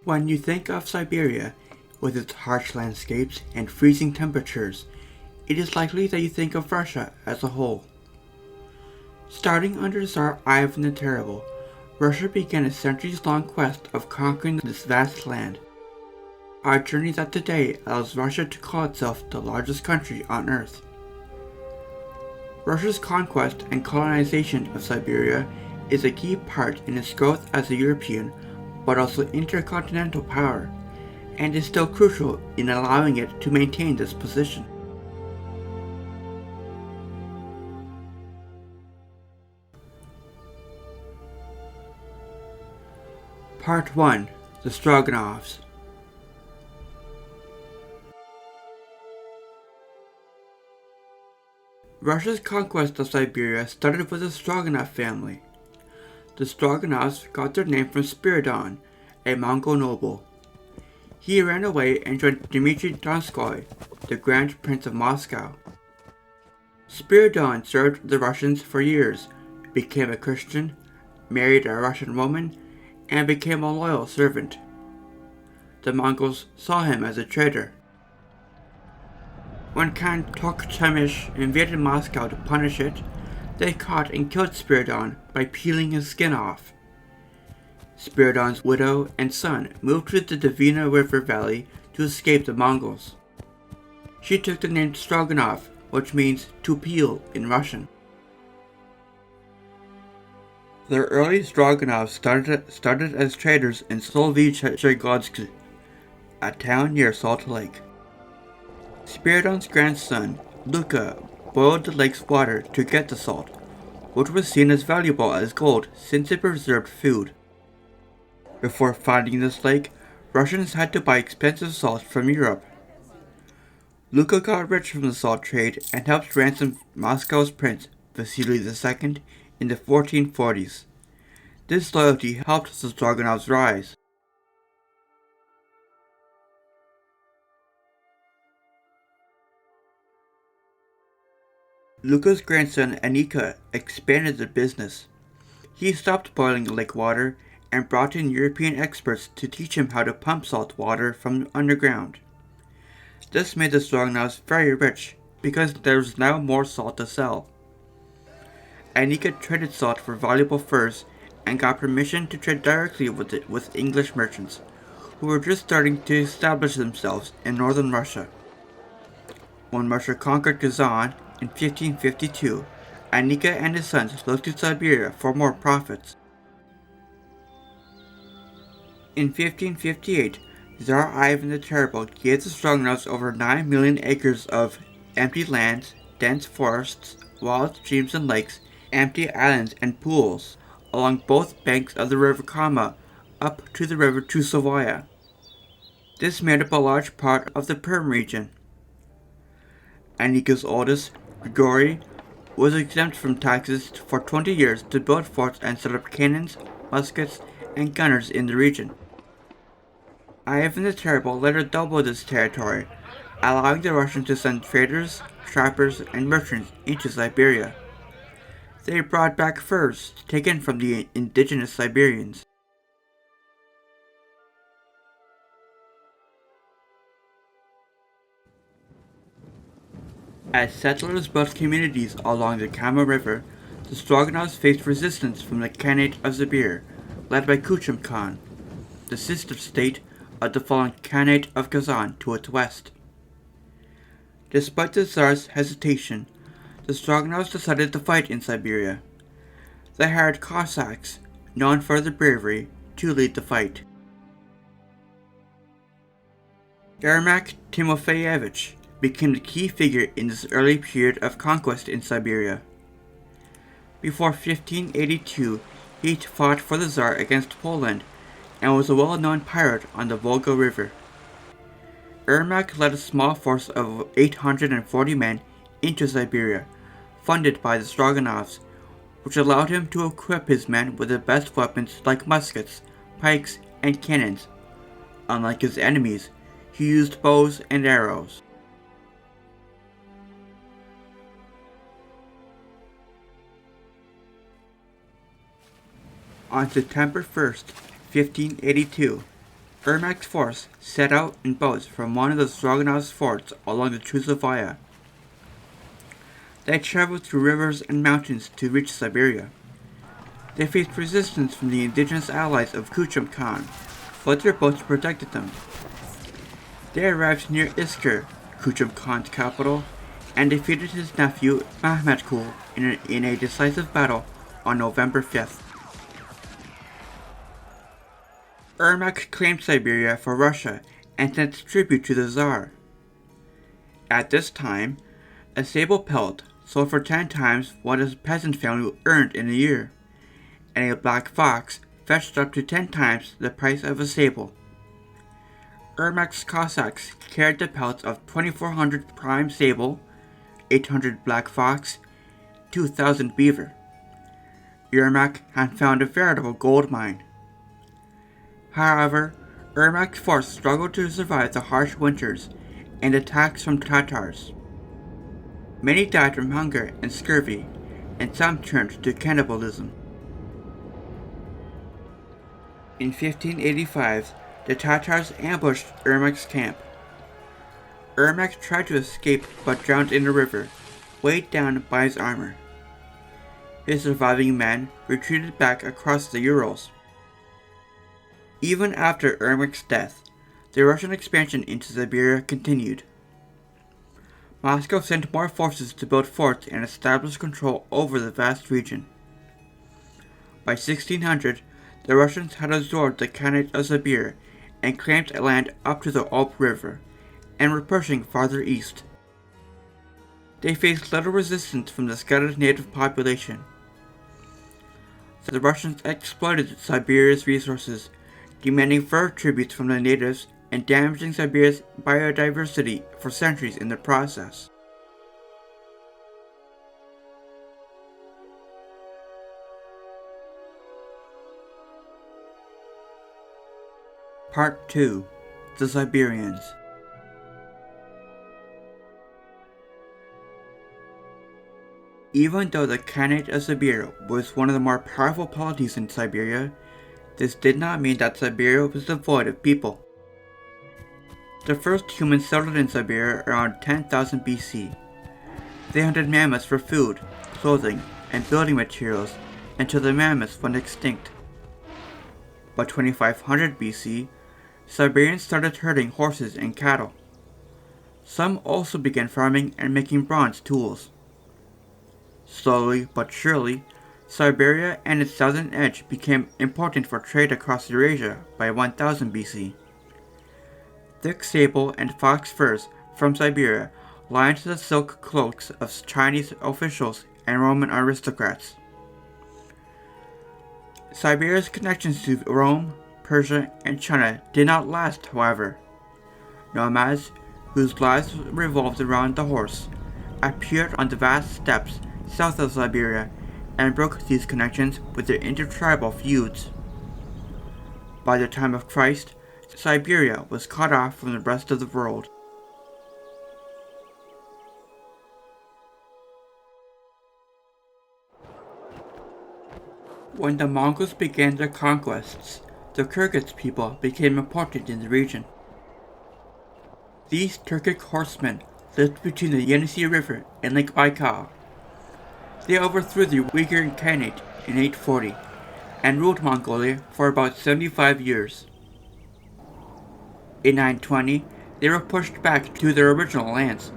When you think of Siberia, with its harsh landscapes and freezing temperatures, it is likely that you think of Russia as a whole. Starting under Tsar Ivan the Terrible, Russia began a centuries-long quest of conquering this vast land. Our journey that today allows Russia to call itself the largest country on Earth. Russia's conquest and colonization of Siberia is a key part in its growth as a European, but also intercontinental power, and is still crucial in allowing it to maintain this position. Part 1. The Stroganovs. Russia's conquest of Siberia started with the Stroganov family. The Stroganovs got their name from Spiridon, a Mongol noble. He ran away and joined Dmitry Donskoy, the Grand Prince of Moscow. Spiridon served the Russians for years, became a Christian, married a Russian woman, and became a loyal servant. The Mongols saw him as a traitor. When Khan Tokhchamish invaded Moscow to punish it, they caught and killed Spiridon by peeling his skin off. Spiridon's widow and son moved to the Dvina River Valley to escape the Mongols. She took the name Stroganov, which means to peel in Russian. The early Stroganovs started as traders in Solovyi-Chergodsk, a town near Salt Lake. Spiridon's grandson, Luka, boiled the lake's water to get the salt, which was seen as valuable as gold since it preserved food. Before finding this lake, Russians had to buy expensive salt from Europe. Luka got rich from the salt trade and helped ransom Moscow's prince, Vasily II, in the 1440s. This loyalty helped the Stroganovs rise. Luka's grandson Anika expanded the business. He stopped boiling lake water and brought in European experts to teach him how to pump salt water from underground. This made the Stroganovs very rich because there was now more salt to sell. Anika traded salt for valuable furs and got permission to trade directly with English merchants, who were just starting to establish themselves in northern Russia. When Russia conquered Kazan in 1552, Anika and his sons looked to Siberia for more profits. In 1558, Tsar Ivan the Terrible gave the Stroganovs over 9 million acres of empty lands, dense forests, wild streams and lakes, empty islands and pools, along both banks of the river Kama up to the river Chusovaya. This made up a large part of the Perm region. Anika's oldest, Grigory, was exempt from taxes for 20 years to build forts and set up cannons, muskets, and gunners in the region. Ivan the Terrible later doubled this territory, allowing the Russians to send traders, trappers, and merchants into Siberia. They brought back furs taken from the indigenous Siberians. As settlers built communities along the Kama River, the Stroganovs faced resistance from the Khanate of Sibir, led by Kuchum Khan, the sister state of the fallen Khanate of Kazan to its west. Despite the Tsar's hesitation, the Stroganovs decided to fight in Siberia. They hired Cossacks, known for their bravery, to lead the fight. Yermak Timofeyevich became the key figure in this early period of conquest in Siberia. Before 1582, he fought for the Tsar against Poland and was a well-known pirate on the Volga River. Yermak led a small force of 840 men into Siberia, funded by the Stroganovs, which allowed him to equip his men with the best weapons like muskets, pikes, and cannons. Unlike his enemies, he used bows and arrows. On September 1st, 1582, Ermak's force set out in boats from one of the Stroganov's forts along the Chusovaya. They traveled through rivers and mountains to reach Siberia. They faced resistance from the indigenous allies of Kuchum Khan, but their boats protected them. They arrived near Iskir, Kuchum Khan's capital, and defeated his nephew Mahmadkul in a decisive battle on November 5th. Ermak claimed Siberia for Russia and sent tribute to the Tsar. At this time, a sable pelt sold for 10 times what a peasant family earned in a year, and a black fox fetched up to 10 times the price of a sable. Ermak's Cossacks carried the pelts of 2,400 prime sable, 800 black fox, 2,000 beaver. Ermak had found a veritable gold mine. However, Ermak's force struggled to survive the harsh winters and attacks from Tatars. Many died from hunger and scurvy, and some turned to cannibalism. In 1585, the Tatars ambushed Ermak's camp. Ermak tried to escape but drowned in a river, weighed down by his armor. His surviving men retreated back across the Urals. Even after Ermak's death, the Russian expansion into Siberia continued. Moscow sent more forces to build forts and establish control over the vast region. By 1600, the Russians had absorbed the Khanate of Siberia and claimed land up to the Ob River, and were pushing farther east. They faced little resistance from the scattered native population. The Russians exploited Siberia's resources, demanding fur tributes from the natives and damaging Siberia's biodiversity for centuries in the process. Part 2. The Siberians. Even though the Khanate of Siberia was one of the more powerful polities in Siberia, this did not mean that Siberia was devoid of people. The first humans settled in Siberia around 10,000 BC. They hunted mammoths for food, clothing, and building materials until the mammoths went extinct. By 2500 BC, Siberians started herding horses and cattle. Some also began farming and making bronze tools. Slowly but surely, Siberia and its southern edge became important for trade across Eurasia by 1000 BC. Thick sable and fox furs from Siberia lined the silk cloaks of Chinese officials and Roman aristocrats. Siberia's connections to Rome, Persia, and China did not last, however. Nomads, whose lives revolved around the horse, appeared on the vast steppes south of Siberia and broke these connections with their intertribal feuds. By the time of Christ, Siberia was cut off from the rest of the world. When the Mongols began their conquests, the Kyrgyz people became important in the region. These Turkic horsemen lived between the Yenisei River and Lake Baikal. They overthrew the Uyghur Khanate in 840 and ruled Mongolia for about 75 years. In 920, they were pushed back to their original lands.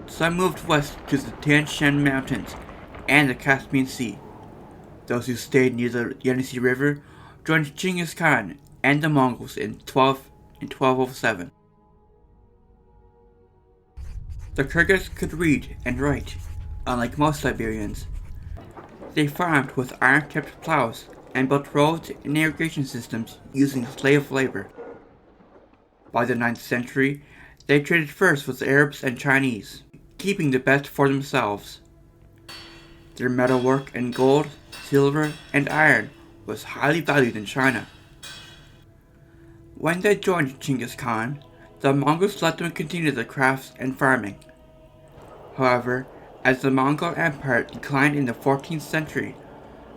Some moved west to the Tian Shan Mountains and the Caspian Sea. Those who stayed near the Yenisei River joined Genghis Khan and the Mongols in 1207. The Kyrgyz could read and write, unlike most Siberians. They farmed with iron-tipped plows and built roads and irrigation systems using slave labor. By the 9th century, they traded furs with Arabs and Chinese, keeping the best for themselves. Their metalwork in gold, silver, and iron was highly valued in China. When they joined Genghis Khan, the Mongols let them continue the crafts and farming. However, as the Mongol Empire declined in the 14th century,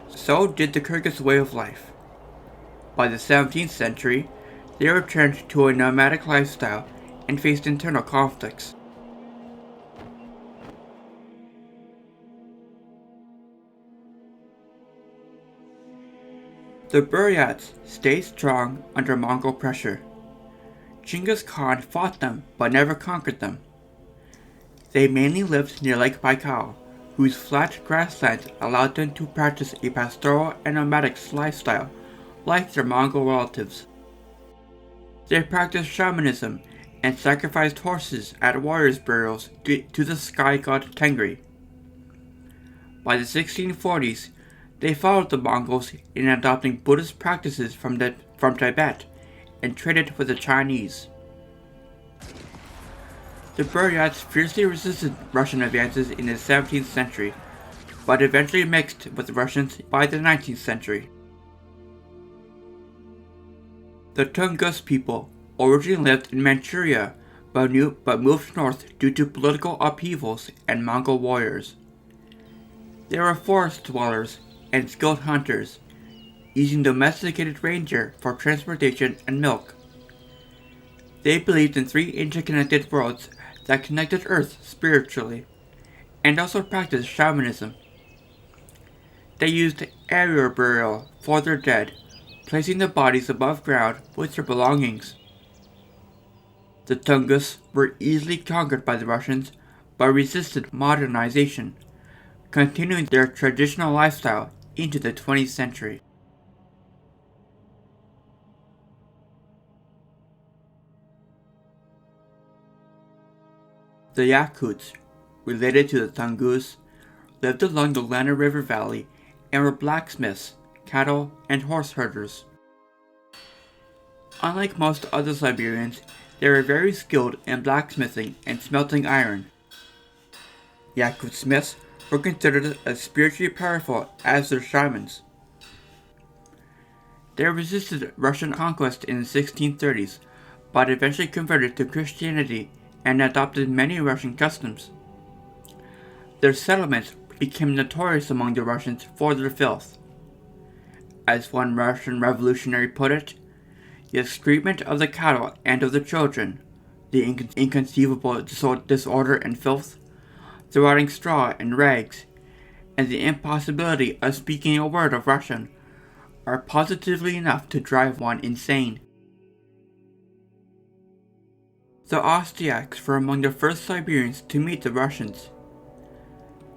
so did the Kyrgyz way of life. By the 17th century, they returned to a nomadic lifestyle and faced internal conflicts. The Buryats stayed strong under Mongol pressure. Genghis Khan fought them but never conquered them. They mainly lived near Lake Baikal, whose flat grasslands allowed them to practice a pastoral and nomadic lifestyle like their Mongol relatives. They practiced shamanism and sacrificed horses at warriors' burials to the sky god Tengri. By the 1640s, they followed the Mongols in adopting Buddhist practices from Tibet and traded with the Chinese. The Buryats fiercely resisted Russian advances in the 17th century, but eventually mixed with the Russians by the 19th century. The Tungus people originally lived in Manchuria but moved north due to political upheavals and Mongol warriors. They were forest dwellers and skilled hunters, using domesticated reindeer for transportation and milk. They believed in three interconnected worlds that connected Earth spiritually, and also practiced shamanism. They used aerial burial for their dead, placing the bodies above ground with their belongings. The Tungus were easily conquered by the Russians, but resisted modernization, continuing their traditional lifestyle into the 20th century. The Yakuts, related to the Tungus, lived along the Lena River Valley and were blacksmiths, cattle, and horse herders. Unlike most other Siberians, they were very skilled in blacksmithing and smelting iron. Yakut smiths were considered as spiritually powerful as their shamans. They resisted Russian conquest in the 1630s, but eventually converted to Christianity and adopted many Russian customs. Their settlements became notorious among the Russians for their filth. As one Russian revolutionary put it, the excrement of the cattle and of the children, the inconceivable disorder and filth, the rotting straw and rags, and the impossibility of speaking a word of Russian are positively enough to drive one insane. The Ostyaks were among the first Siberians to meet the Russians.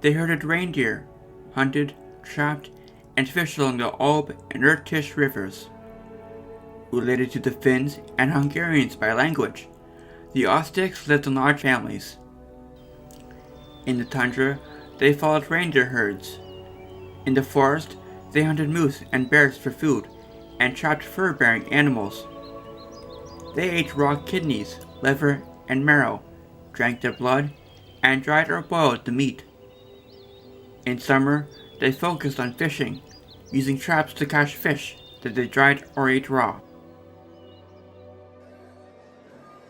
They herded reindeer, hunted, trapped, and fished along the Ob and Irtysh rivers. Related to the Finns and Hungarians by language, the Ostyaks lived in large families. In the tundra, they followed reindeer herds. In the forest, they hunted moose and bears for food, and trapped fur-bearing animals. They ate raw kidneys, liver, and marrow, drank their blood, and dried or boiled the meat. In summer, they focused on fishing, using traps to catch fish that they dried or ate raw.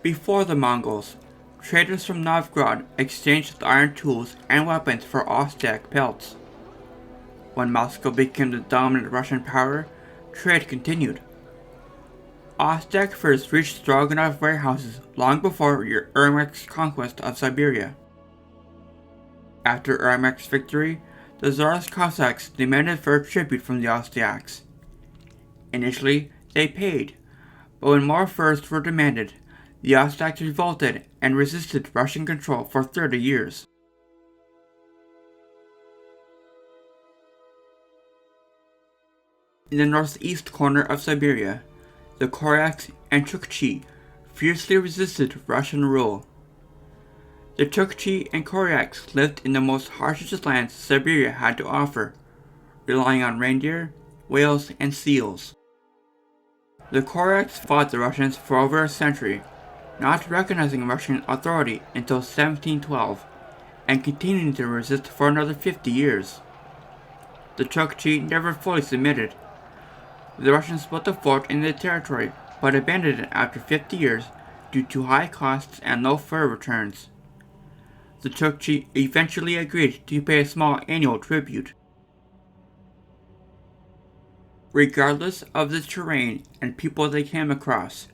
Before the Mongols, traders from Novgorod exchanged iron tools and weapons for Ostyak pelts. When Moscow became the dominant Russian power, trade continued. Ostyak first reached Stroganov warehouses long before Yermak's conquest of Siberia. After Yermak's victory, the Tsar's Cossacks demanded for a tribute from the Ostyaks. Initially, they paid, but when more furs were demanded, the Ostyaks revolted and resisted Russian control for 30 years. In the northeast corner of Siberia, the Koryaks and Chukchi fiercely resisted Russian rule. The Chukchi and Koryaks lived in the most harshest lands Siberia had to offer, relying on reindeer, whales, and seals. The Koryaks fought the Russians for over a century, not recognizing Russian authority until 1712, and continuing to resist for another 50 years. The Chukchi never fully submitted. The Russians built a fort in their territory, but abandoned it after 50 years due to high costs and low fur returns. The Chukchi eventually agreed to pay a small annual tribute. Regardless of the terrain and people they came across,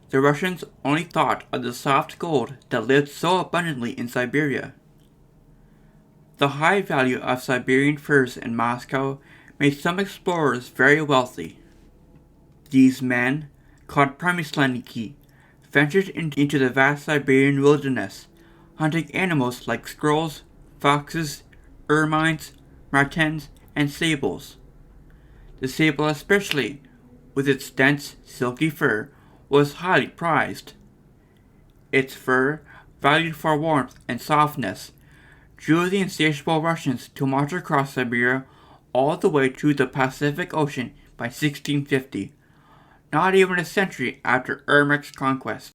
the Russians only thought of the soft gold that lived so abundantly in Siberia. The high value of Siberian furs in Moscow made some explorers very wealthy. These men, called Przemyslenniki, ventured into the vast Siberian wilderness, hunting animals like squirrels, foxes, ermines, martens, and sables. The sable especially, with its dense, silky fur, was highly prized. Its fur, valued for warmth and softness, drew the insatiable Russians to march across Siberia all the way to the Pacific Ocean by 1650, not even a century after Ermak's conquest.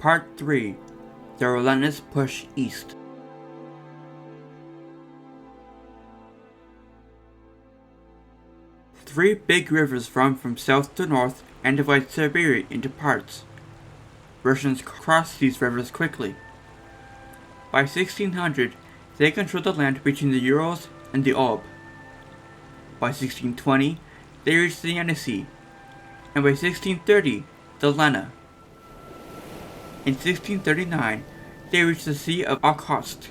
Part 3. The Relentless Push East. Three big rivers run from south to north and divide Siberia into parts. Russians crossed these rivers quickly. By 1600, they controlled the land between the Urals and the Ob. By 1620, they reached the Yenisei, and by 1630, the Lena. In 1639, they reached the Sea of Okhotsk.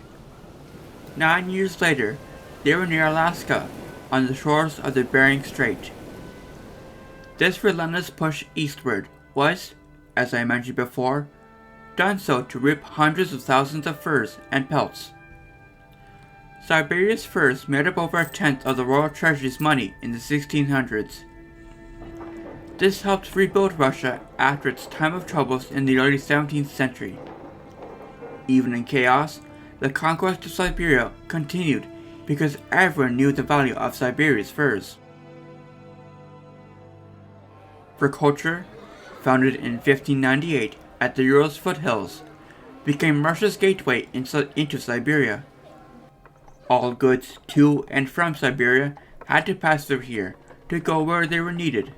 9 years later, they were near Alaska, on the shores of the Bering Strait. This relentless push eastward was, as I mentioned before, done so to reap hundreds of thousands of furs and pelts. Siberia's furs made up over a tenth of the Royal Treasury's money in the 1600s. This helped rebuild Russia after its time of troubles in the early 17th century. Even in chaos, the conquest of Siberia continued because everyone knew the value of Siberia's furs. For culture, founded in 1598 at the Urals foothills, became Russia's gateway into Siberia. All goods to and from Siberia had to pass through here to go where they were needed.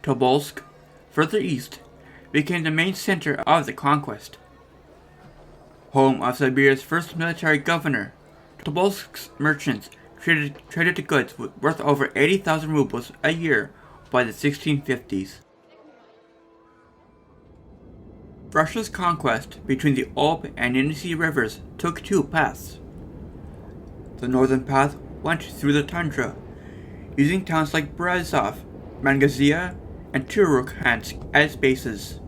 Tobolsk, further east, became the main center of the conquest. Home of Siberia's first military governor, Tobolsk's merchants traded the goods worth over 80,000 rubles a year by the 1650s. Russia's conquest between the Ob and Yenisei rivers took two paths. The northern path went through the tundra, using towns like Berezov, Mangazia, and Turukhansk as bases.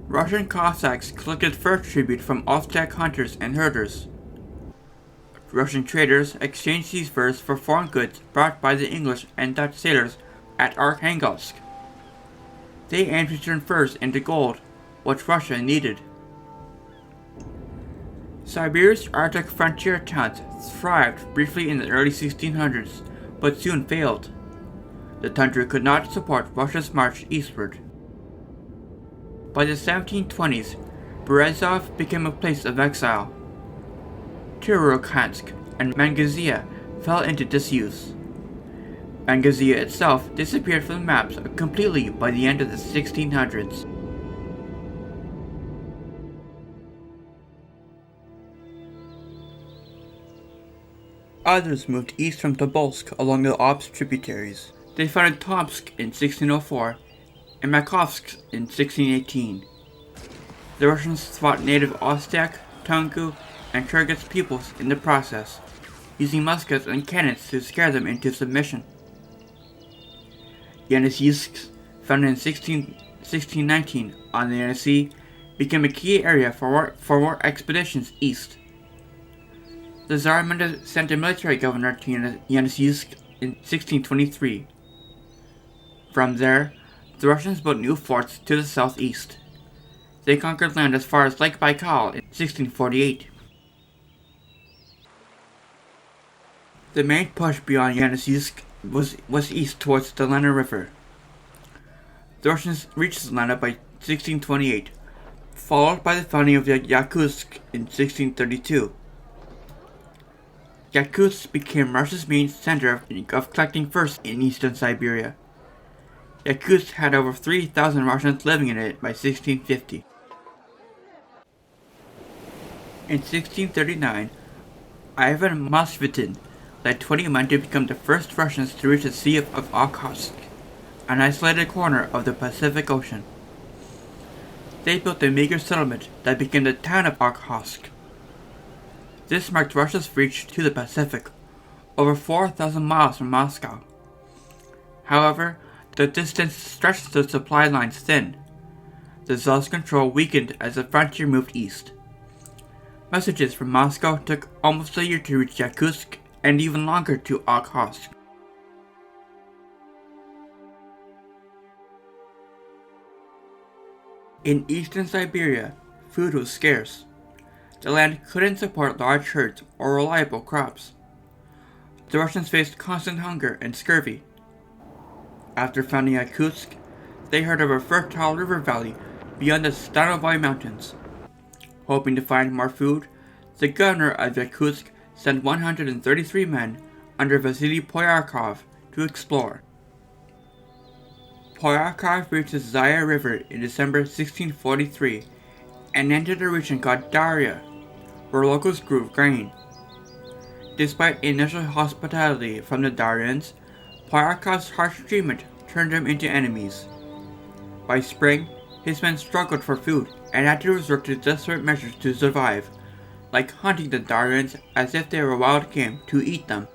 Russian Cossacks collected fur tribute from Oztec hunters and herders. Russian traders exchanged these furs for foreign goods brought by the English and Dutch sailors at Arkhangelsk. They aimed to turn furs into gold, which Russia needed. Siberia's Arctic frontier towns thrived briefly in the early 1600s, but soon failed. The tundra could not support Russia's march eastward. By the 1720s, Berezov became a place of exile. Turukhansk and Mangazia fell into disuse. Mangazia itself disappeared from the maps completely by the end of the 1600s. Others moved east from Tobolsk along the Ob's tributaries. They founded Tomsk in 1604 and Makovsk in 1618. The Russians fought native Oztec, Tungu, and Kyrgyz peoples in the process, using muskets and cannons to scare them into submission. Yeniseisk, founded in 1619 on the Yenisei, became a key area for war expeditions east. The Tsar sent a military governor to Yeniseisk in 1623. From there, the Russians built new forts to the southeast. They conquered land as far as Lake Baikal in 1648. The main push beyond Yeniseisk was east towards the Lena River. The Russians reached the Lena by 1628, followed by the founding of Yakutsk in 1632. Yakutsk became Russia's main center of collecting furs in eastern Siberia. Yakutsk had over 3,000 Russians living in it by 1650. In 1639, Ivan Moskvitin led 20 men to become the first Russians to reach the Sea of Okhotsk, an isolated corner of the Pacific Ocean. They built a meager settlement that became the town of Okhotsk. This marked Russia's reach to the Pacific, over 4,000 miles from Moscow. However, the distance stretched the supply lines thin. The Tsar's control weakened as the frontier moved east. Messages from Moscow took almost a year to reach Yakutsk and even longer to Okhotsk. In eastern Siberia, food was scarce. The land couldn't support large herds or reliable crops. The Russians faced constant hunger and scurvy. After founding Yakutsk, they heard of a fertile river valley beyond the Stanovoi Mountains. Hoping to find more food, the governor of Yakutsk sent 133 men under Vasily Poyarkov to explore. Poyarkov reached the Zaya River in December 1643 and entered a region called Daria, where locals grew grain. Despite initial hospitality from the Darians, Poyarkov's harsh treatment turned them into enemies. By spring, his men struggled for food and had to resort to desperate measures to survive, like hunting the Darians as if they were wild game to eat them.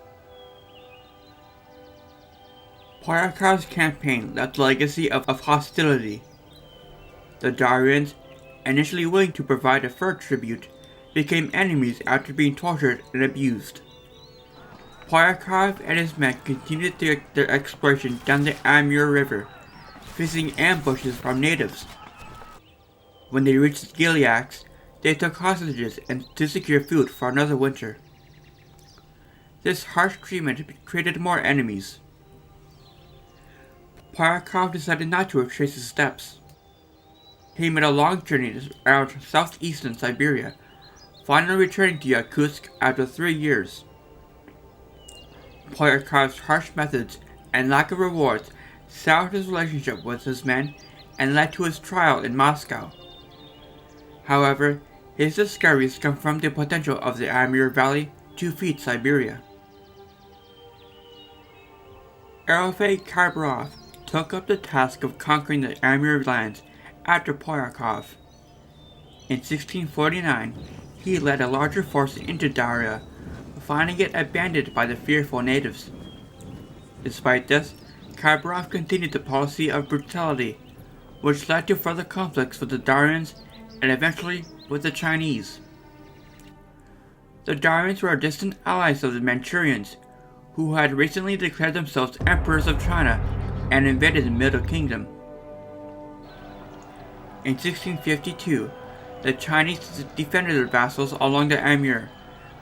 Poyarkov's campaign left a legacy of hostility. The Darians, initially willing to provide a fur tribute, became enemies after being tortured and abused. Poyarkov and his men continued their exploration down the Amur River, facing ambushes from natives. When they reached Gilyaks, they took hostages and to secure food for another winter. This harsh treatment created more enemies. Poyarkov decided not to retrace his steps. He made a long journey around southeastern Siberia, finally returning to Yakutsk after 3 years. Poyarkov's harsh methods and lack of rewards soured his relationship with his men and led to his trial in Moscow. However, his discoveries confirmed the potential of the Amur Valley to feed Siberia. Erofei Khyberov took up the task of conquering the Amur lands after Poyarkov. In 1649, he led a larger force into Daria, finding it abandoned by the fearful natives. Despite this, Khyberov continued the policy of brutality, which led to further conflicts with the Darians and eventually with the Chinese. The Darians were distant allies of the Manchurians, who had recently declared themselves emperors of China and invaded the Middle Kingdom. In 1652, the Chinese defended their vassals along the Amur,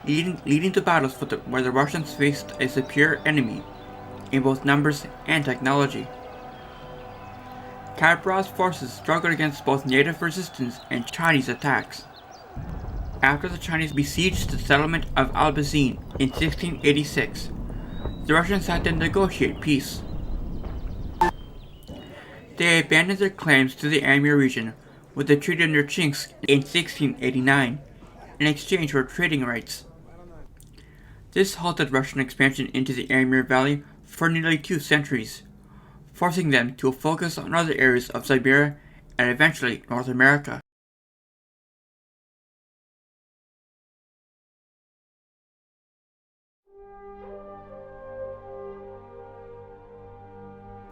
leading to battles where the Russians faced a superior enemy in both numbers and technology. Khyberov's forces struggled against both native resistance and Chinese attacks. After the Chinese besieged the settlement of Albazin in 1686, the Russians had to negotiate peace. They abandoned their claims to the Amur region with the Treaty of Nerchinsk in 1689 in exchange for trading rights. This halted Russian expansion into the Amur Valley for nearly 2 centuries, forcing them to focus on other areas of Siberia and eventually North America.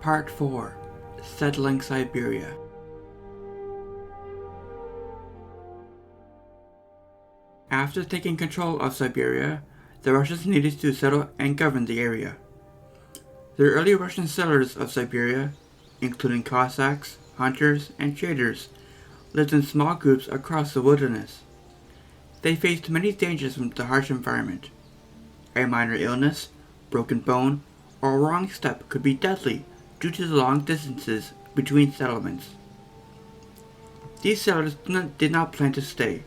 Part 4. Settling Siberia. After taking control of Siberia, the Russians needed to settle and govern the area. The early Russian settlers of Siberia, including Cossacks, hunters, and traders, lived in small groups across the wilderness. They faced many dangers from the harsh environment. A minor illness, broken bone, or a wrong step could be deadly due to the long distances between settlements. These settlers did not plan to stay.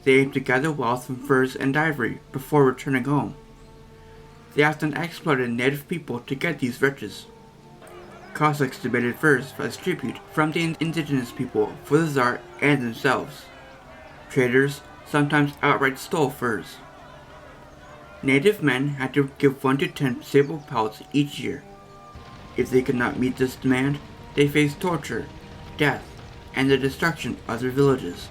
They aimed to gather wealth from furs and ivory before returning home. They often exploited native people to get these riches. Cossacks demanded furs as tribute from the indigenous people for the Tsar and themselves. Traders sometimes outright stole furs. Native men had to give 1 to 10 sable pelts each year. If they could not meet this demand, they faced torture, death, and the destruction of their villages.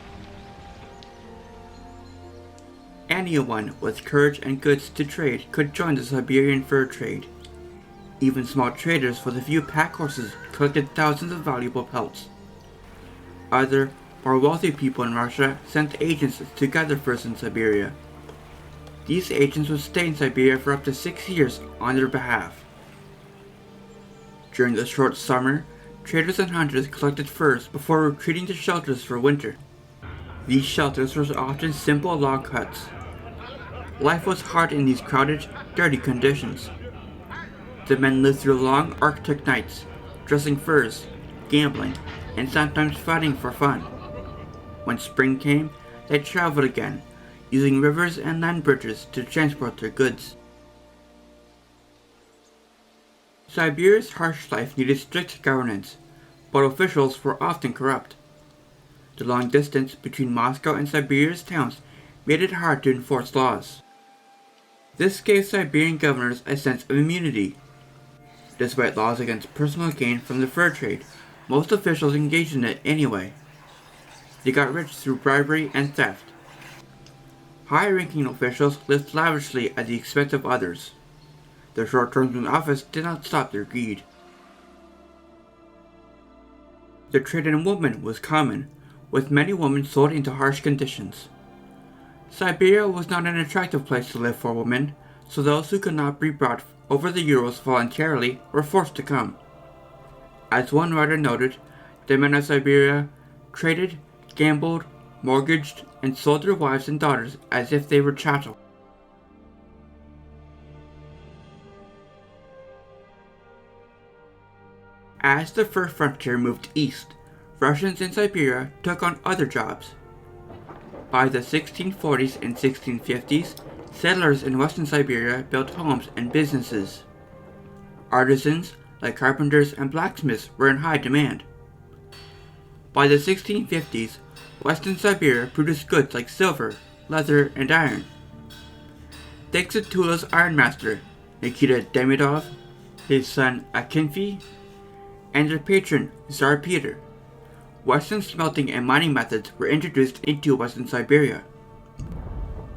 Anyone with courage and goods to trade could join the Siberian fur trade. Even small traders with a few pack horses collected thousands of valuable pelts. Other, more wealthy people in Russia sent agents to gather furs in Siberia. These agents would stay in Siberia for up to 6 years on their behalf. During the short summer, traders and hunters collected furs before retreating to shelters for winter. These shelters were often simple log huts. Life was hard in these crowded, dirty conditions. The men lived through long Arctic nights, dressing furs, gambling, and sometimes fighting for fun. When spring came, they traveled again, using rivers and land bridges to transport their goods. Siberia's harsh life needed strict governance, but officials were often corrupt. The long distance between Moscow and Siberia's towns made it hard to enforce laws. This gave Siberian governors a sense of immunity. Despite laws against personal gain from the fur trade, most officials engaged in it anyway. They got rich through bribery and theft. High-ranking officials lived lavishly at the expense of others. Their short terms in office did not stop their greed. The trade in women was common, with many women sold into harsh conditions. Siberia was not an attractive place to live for women, so those who could not be brought over the Urals voluntarily were forced to come. As one writer noted, the men of Siberia traded, gambled, mortgaged, and sold their wives and daughters as if they were chattel. As the fur frontier moved east, Russians in Siberia took on other jobs. By the 1640s and 1650s, settlers in western Siberia built homes and businesses. Artisans, like carpenters and blacksmiths, were in high demand. By the 1650s, western Siberia produced goods like silver, leather, and iron. Thanks to Tula's ironmaster, Nikita Demidov, his son Akinfi, and their patron, Tsar Peter, Western smelting and mining methods were introduced into western Siberia.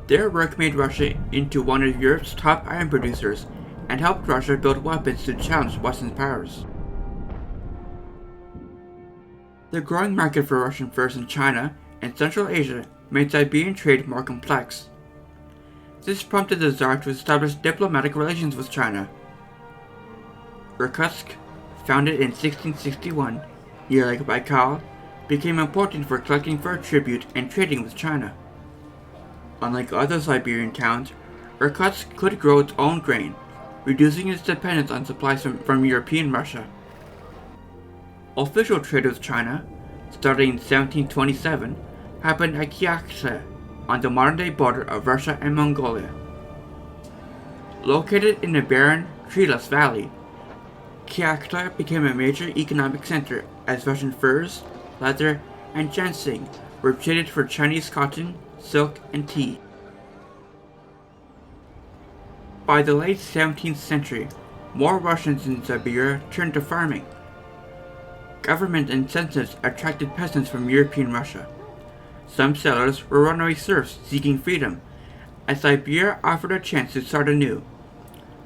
Their work made Russia into one of Europe's top iron producers and helped Russia build weapons to challenge Western powers. The growing market for Russian furs in China and Central Asia made Siberian trade more complex. This prompted the Tsar to establish diplomatic relations with China. Irkutsk, founded in 1661 near Lake Baikal, became important for collecting fur tribute and trading with China. Unlike other Siberian towns, Irkutsk could grow its own grain, reducing its dependence on supplies from European Russia. Official trade with China, starting in 1727, happened at Kyakhta, on the modern-day border of Russia and Mongolia. Located in the barren, treeless valley, Kyakhta became a major economic center as Russian furs, leather, and ginseng were traded for Chinese cotton, silk, and tea. By the late 17th century, more Russians in Siberia turned to farming. Government incentives attracted peasants from European Russia. Some settlers were runaway serfs seeking freedom, as Siberia offered a chance to start anew.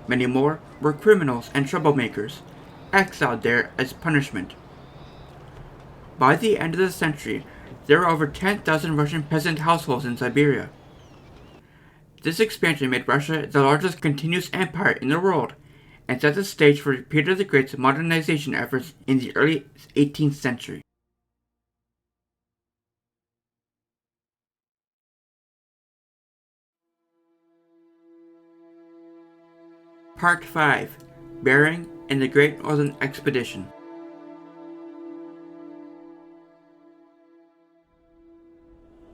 Many more were criminals and troublemakers, exiled there as punishment. By the end of the century, there were over 10,000 Russian peasant households in Siberia. This expansion made Russia the largest continuous empire in the world and set the stage for Peter the Great's modernization efforts in the early 18th century. Part 5. Bering and the Great Northern Expedition.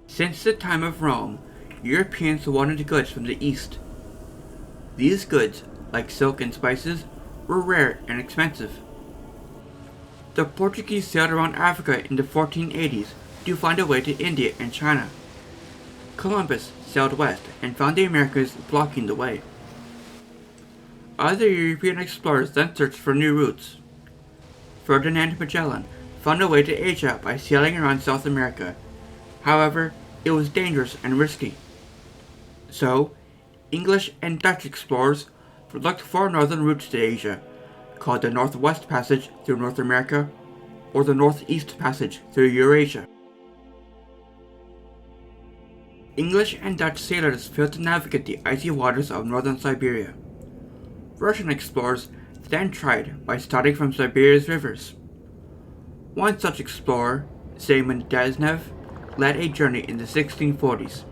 Since the time of Rome, Europeans wanted goods from the East. These goods, like silk and spices, were rare and expensive. The Portuguese sailed around Africa in the 1480s to find a way to India and China. Columbus sailed west and found the Americas blocking the way. Other European explorers then searched for new routes. Ferdinand Magellan found a way to Asia by sailing around South America. However, it was dangerous and risky. So, English and Dutch explorers looked for northern routes to Asia, called the Northwest Passage through North America or the Northeast Passage through Eurasia. English and Dutch sailors failed to navigate the icy waters of northern Siberia. Russian explorers then tried by starting from Siberia's rivers. One such explorer, Semyon Dezhnev, led a journey in the 1640s.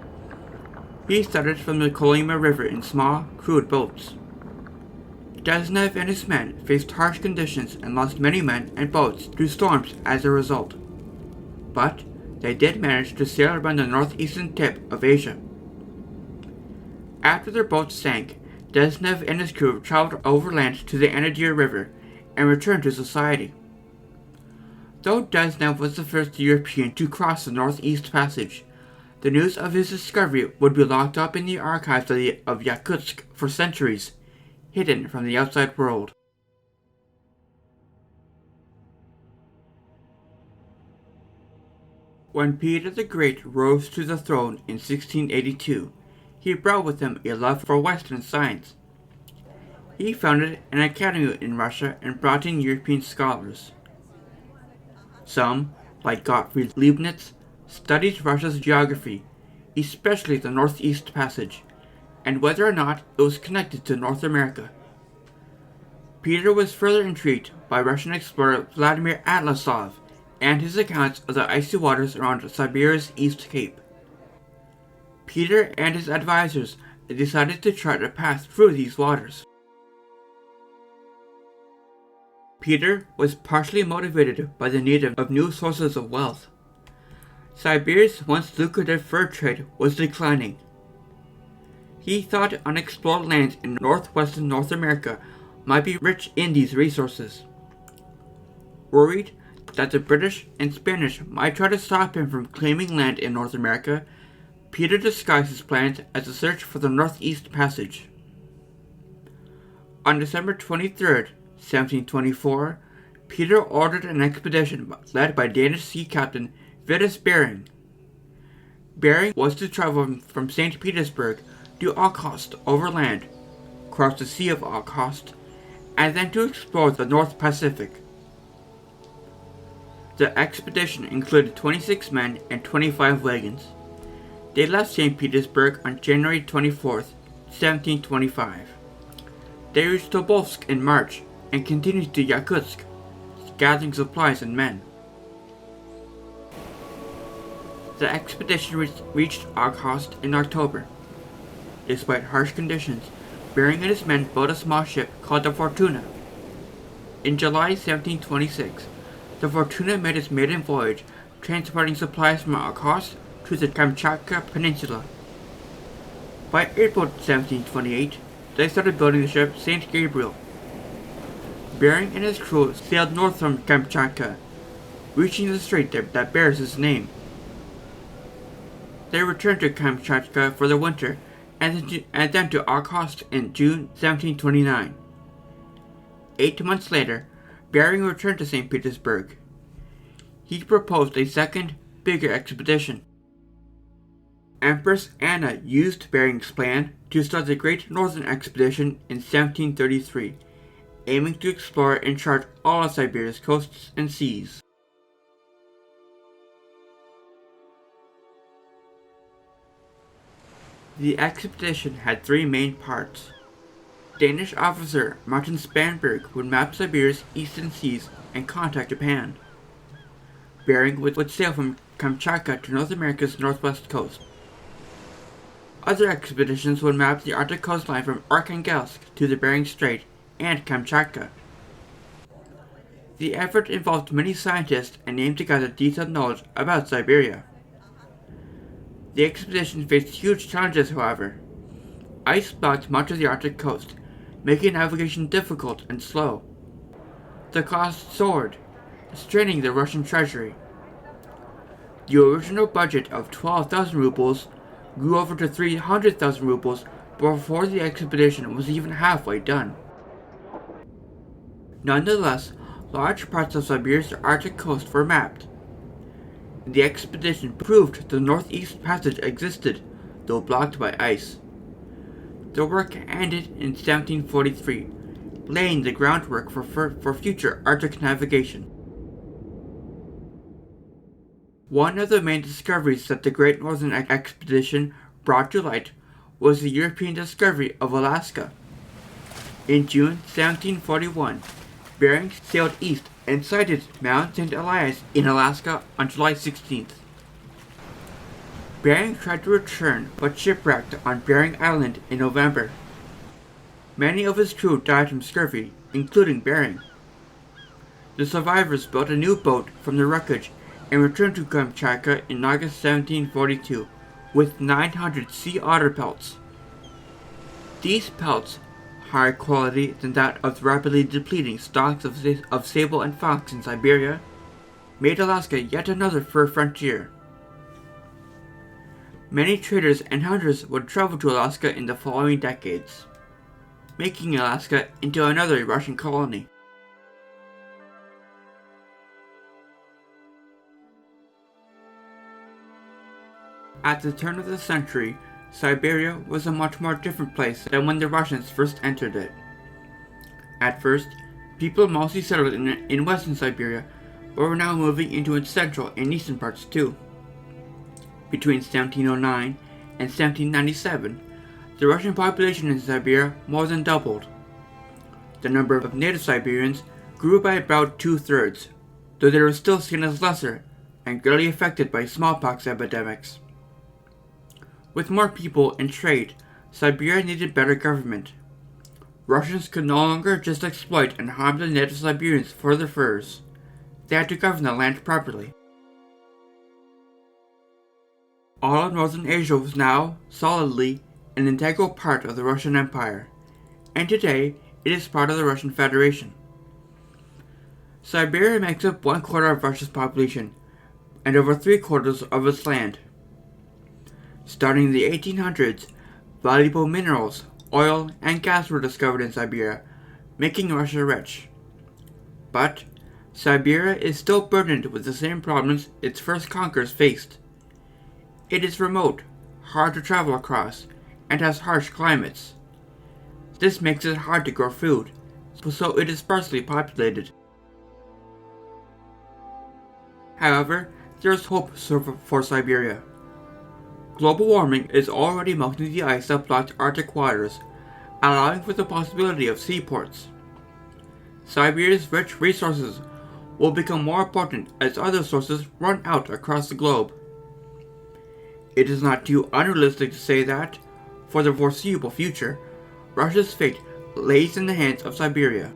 He started from the Kolyma River in small, crude boats. Dezhnev and his men faced harsh conditions and lost many men and boats through storms as a result. But they did manage to sail around the northeastern tip of Asia. After their boats sank, Dezhnev and his crew traveled overland to the Anadyr River and returned to society. Though Dezhnev was the first European to cross the Northeast Passage, the news of his discovery would be locked up in the archives of Yakutsk for centuries, hidden from the outside world. When Peter the Great rose to the throne in 1682, he brought with him a love for Western science. He founded an academy in Russia and brought in European scholars. Some, like Gottfried Leibniz, studied Russia's geography, especially the Northeast Passage, and whether or not it was connected to North America. Peter was further intrigued by Russian explorer Vladimir Atlasov and his accounts of the icy waters around Siberia's East Cape. Peter and his advisors decided to chart a path through these waters. Peter was partially motivated by the need of new sources of wealth. Siberia's once lucrative fur trade was declining. He thought unexplored lands in northwestern North America might be rich in these resources. Worried that the British and Spanish might try to stop him from claiming land in North America, Peter disguised his plans as a search for the Northeast Passage. On December 23, 1724, Peter ordered an expedition led by Danish sea captain Vitus Bering. Bering was to travel from St. Petersburg to Okhotsk overland, cross the Sea of Okhotsk, and then to explore the North Pacific. The expedition included 26 men and 25 wagons. They left St. Petersburg on January 24, 1725. They reached Tobolsk in March and continued to Yakutsk, gathering supplies and men. The expedition reached Okhotsk in October. Despite harsh conditions, Bering and his men built a small ship called the Fortuna. In July 1726, the Fortuna made its maiden voyage, transporting supplies from Okhotsk to the Kamchatka Peninsula. By April 1728, they started building the ship St. Gabriel. Bering and his crew sailed north from Kamchatka, reaching the strait that bears his name. They returned to Kamchatka for the winter and then to Okhotsk in June 1729. 8 months later, Bering returned to St. Petersburg. He proposed a second, bigger expedition. Empress Anna used Bering's plan to start the Great Northern Expedition in 1733, aiming to explore and chart all of Siberia's coasts and seas. The expedition had 3 main parts. Danish officer Martin Spanberg would map Siberia's eastern seas and contact Japan. Bering would sail from Kamchatka to North America's northwest coast. Other expeditions would map the Arctic coastline from Arkhangelsk to the Bering Strait and Kamchatka. The effort involved many scientists and aimed to gather detailed knowledge about Siberia. The expedition faced huge challenges, however. Ice blocked much of the Arctic coast, making navigation difficult and slow. The cost soared. straining the Russian treasury. The original budget of 12,000 rubles grew over to 300,000 rubles before the expedition was even halfway done. Nonetheless, large parts of Siberia's Arctic coast were mapped. The expedition proved the Northeast Passage existed, though blocked by ice. The work ended in 1743, laying the groundwork for future Arctic navigation. One of the main discoveries that the Great Northern Expedition brought to light was the European discovery of Alaska. In June 1741, Bering sailed east and sighted Mount St. Elias in Alaska on July 16th. Bering tried to return but shipwrecked on Bering Island in November. Many of his crew died from scurvy, including Bering. The survivors built a new boat from the wreckage and returned to Kamchatka in August 1742 with 900 sea otter pelts. These pelts, higher quality than that of the rapidly depleting stocks of sable and fox in Siberia, made Alaska yet another fur frontier. Many traders and hunters would travel to Alaska in the following decades, making Alaska into another Russian colony. At the turn of the century, Siberia was a much more different place than when the Russians first entered it. At first, people mostly settled in western Siberia, but were now moving into its central and eastern parts too. Between 1709 and 1797, the Russian population in Siberia more than doubled. The number of native Siberians grew by about 2/3, though they were still seen as lesser and greatly affected by smallpox epidemics. With more people and trade, Siberia needed better government. Russians could no longer just exploit and harm the native Siberians for their furs. They had to govern the land properly. All of northern Asia was now, solidly, an integral part of the Russian Empire, and today it is part of the Russian Federation. Siberia makes up 1/4 of Russia's population, and over 3/4 of its land. Starting in the 1800s, valuable minerals, oil, and gas were discovered in Siberia, making Russia rich. But Siberia is still burdened with the same problems its first conquerors faced. It is remote, hard to travel across, and has harsh climates. This makes it hard to grow food, so it is sparsely populated. However, there is hope for Siberia. Global warming is already melting the ice that blocked Arctic waters, allowing for the possibility of seaports. Siberia's rich resources will become more important as other sources run out across the globe. It is not too unrealistic to say that, for the foreseeable future, Russia's fate lays in the hands of Siberia.